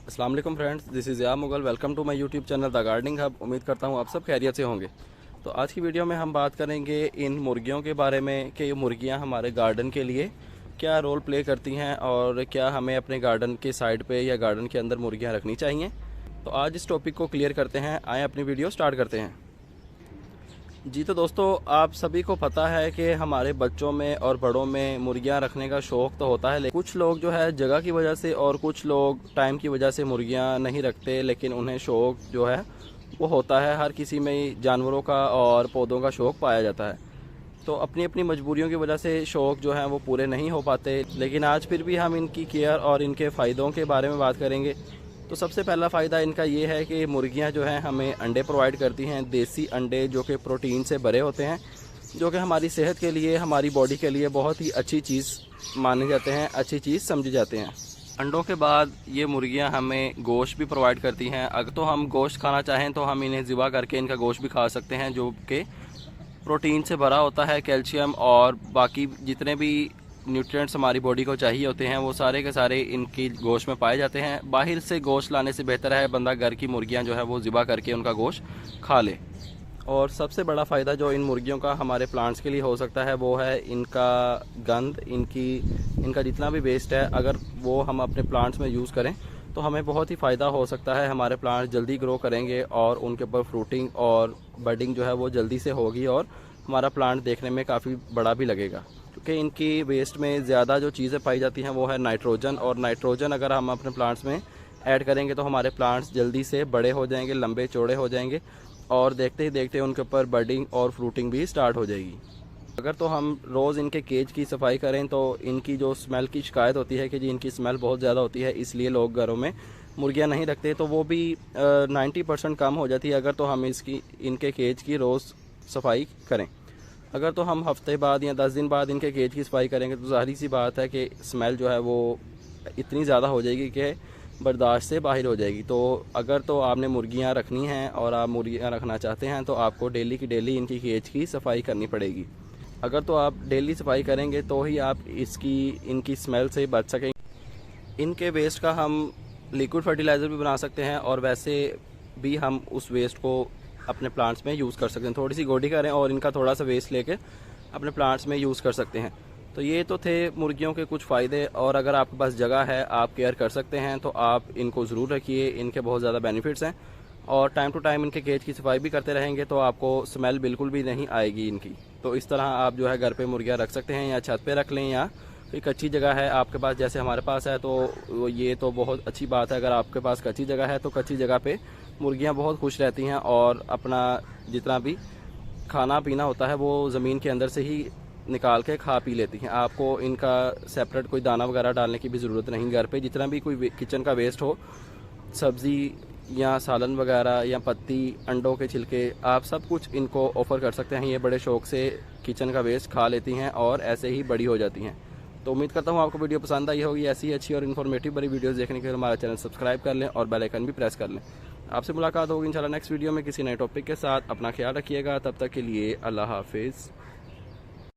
अस्सलाम वालेकुम friends, this is या मुगल। Welcome to my YouTube channel the gardening hub. उम्मीद करता हूँ आप सब खैरियत से होंगे। तो आज की वीडियो में हम बात करेंगे इन मुर्गियों के बारे में कि ये मुर्गियाँ हमारे गार्डन के लिए क्या रोल प्ले करती हैं और क्या हमें अपने गार्डन के साइड पे या गार्डन के अंदर मुर्गियाँ रखनी चाहिए। तो आज इस टॉपिक को क्लियर करते हैं। आए अपनी वीडियो स्टार्ट करते हैं। जी तो दोस्तों, आप सभी को पता है कि हमारे बच्चों में और बड़ों में मुर्गियां रखने का शौक़ तो होता है, लेकिन कुछ लोग जो है जगह की वजह से और कुछ लोग टाइम की वजह से मुर्गियां नहीं रखते, लेकिन उन्हें शौक़ जो है वो होता है। हर किसी में जानवरों का और पौधों का शौक़ पाया जाता है। तो अपनी अपनी मजबूरियों की वजह से शौक़ जो हैं वो पूरे नहीं हो पाते, लेकिन आज फिर भी हम इनकी केयर और इनके फ़ायदों के बारे में बात करेंगे। तो सबसे पहला फ़ायदा इनका ये है कि मुर्गियां जो हैं हमें अंडे प्रोवाइड करती हैं, देसी अंडे जो कि प्रोटीन से भरे होते हैं, जो कि हमारी सेहत के लिए, हमारी बॉडी के लिए बहुत ही अच्छी चीज़ माने जाते हैं, अच्छी चीज़ समझे जाते हैं। अंडों के बाद ये मुर्गियां हमें गोश्त भी प्रोवाइड करती हैं। अगर तो हम गोश्त खाना चाहें तो हम इन्हें ज़िबा करके इनका गोश्त भी खा सकते हैं, जो कि प्रोटीन से भरा होता है, कैल्शियम और बाकी जितने भी न्यूट्रिएंट्स हमारी बॉडी को चाहिए होते हैं वो सारे के सारे इनकी गोश्त में पाए जाते हैं। बाहर से गोश्त लाने से बेहतर है बंदा घर की मुर्गियां जो है वो ज़िबा करके उनका गोश्त खा ले। और सबसे बड़ा फ़ायदा जो इन मुर्गियों का हमारे प्लांट्स के लिए हो सकता है वो है इनका गंद, इनका जितना भी वेस्ट है, अगर वो हम अपने प्लांट्स में यूज़ करें तो हमें बहुत ही फ़ायदा हो सकता है। हमारे प्लांट्स जल्दी ग्रो करेंगे और उनके ऊपर फ्रूटिंग और बडिंग जो है वो जल्दी से होगी और हमारा प्लांट देखने में काफ़ी बड़ा भी लगेगा। क्योंकि इनकी वेस्ट में ज़्यादा जो चीज़ें पाई जाती हैं वो है नाइट्रोजन, और नाइट्रोजन अगर हम अपने प्लांट्स में ऐड करेंगे तो हमारे प्लांट्स जल्दी से बड़े हो जाएंगे, लंबे चौड़े हो जाएंगे और देखते ही देखते उनके ऊपर बडिंग और फ्रूटिंग भी स्टार्ट हो जाएगी। अगर तो हम रोज़ इनके केज की सफाई करें तो इनकी जो स्मेल की शिकायत होती है कि जी इनकी स्मेल बहुत ज़्यादा होती है, इसलिए लोग घरों में मुर्गियां नहीं रखते, तो वो भी 90% कम हो जाती है अगर तो हम इनके केज की रोज़ सफाई करें। अगर तो हम हफ्ते बाद या 10 दिन बाद इनके केज की सफाई करेंगे तो ज़ाहिर सी बात है कि स्मेल जो है वो इतनी ज़्यादा हो जाएगी कि बर्दाश्त से बाहर हो जाएगी। तो अगर तो आपने मुर्गियां रखनी हैं और आप मुर्गियां रखना चाहते हैं तो आपको डेली की डेली इनकी केज की सफाई करनी पड़ेगी। अगर तो आप डेली सफाई करेंगे तो ही आप इनकी स्मेल से बच सकेंगे। इनके वेस्ट का हम लिक्विड फर्टिलाइज़र भी बना सकते हैं और वैसे भी हम उस वेस्ट को अपने प्लांट्स में यूज़ कर सकते हैं। थोड़ी सी गोडी करें और इनका थोड़ा सा वेस्ट लेके अपने प्लांट्स में यूज़ कर सकते हैं। तो ये तो थे मुर्गियों के कुछ फ़ायदे, और अगर आपके पास जगह है, आप केयर कर सकते हैं तो आप इनको ज़रूर रखिए। इनके बहुत ज़्यादा बेनिफिट्स हैं और टाइम टू टाइम इनके केज की सफाई भी करते रहेंगे तो आपको स्मेल बिल्कुल भी नहीं आएगी इनकी। तो इस तरह आप जो है घर पे मुर्गियाँ रख सकते हैं, या छत पे रख लें, या कोई कच्ची जगह है आपके पास जैसे हमारे पास है तो ये तो बहुत अच्छी बात है। अगर आपके पास कच्ची जगह है तो कच्ची जगह पे मुर्गियाँ बहुत खुश रहती हैं और अपना जितना भी खाना पीना होता है वो ज़मीन के अंदर से ही निकाल के खा पी लेती हैं। आपको इनका सेपरेट कोई दाना वगैरह डालने की भी ज़रूरत नहीं। घर पे जितना भी कोई किचन का वेस्ट हो, सब्ज़ी या सालन वगैरह या पत्ती, अंडों के छिलके, आप सब कुछ इनको ऑफ़र कर सकते हैं। ये बड़े शौक़ से किचन का वेस्ट खा लेती हैं और ऐसे ही बड़ी हो जाती हैं। तो उम्मीद करता हूँ आपको वीडियो पसंद आई होगी। ऐसी अच्छी और इन्फॉर्मेटिव बड़ी वीडियोस देखने के लिए हमारा चैनल सब्सक्राइब कर लें और बेल आइकन भी प्रेस कर लें। आपसे मुलाकात होगी इंशाल्लाह नेक्स्ट वीडियो में किसी नए टॉपिक के साथ। अपना ख्याल रखिएगा, तब तक के लिए अल्लाह हाफिज़।